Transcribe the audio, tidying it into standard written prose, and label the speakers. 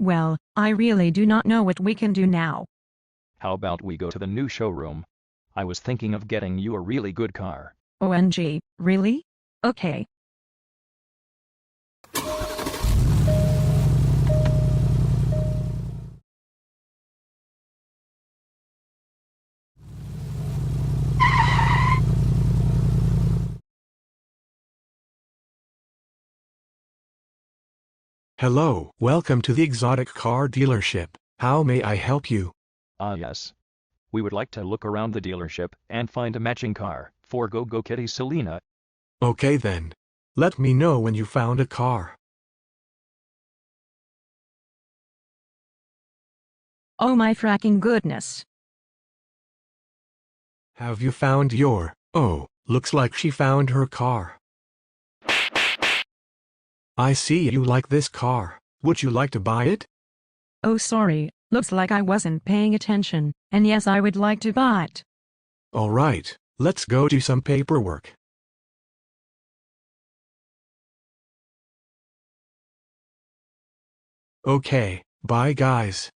Speaker 1: Well, I really do not know what we can do now.
Speaker 2: How about we go to the new showroom? I was thinking of getting you a really good car.
Speaker 1: OMG, really? Okay.
Speaker 3: Hello, welcome to the exotic car dealership. How may I help you?
Speaker 2: Ah yes. We would like to look around the dealership and find a matching car for Gogokitty Selena.
Speaker 3: Okay then. Let me know when you found a car.
Speaker 1: Oh my fracking goodness.
Speaker 3: Have you found your... Oh, looks like she found her car. I see you like this car. Would you like to buy it?
Speaker 1: Oh sorry, looks like I wasn't paying attention, and yes I would like to buy it.
Speaker 3: Alright, let's go do some paperwork. Okay, bye guys.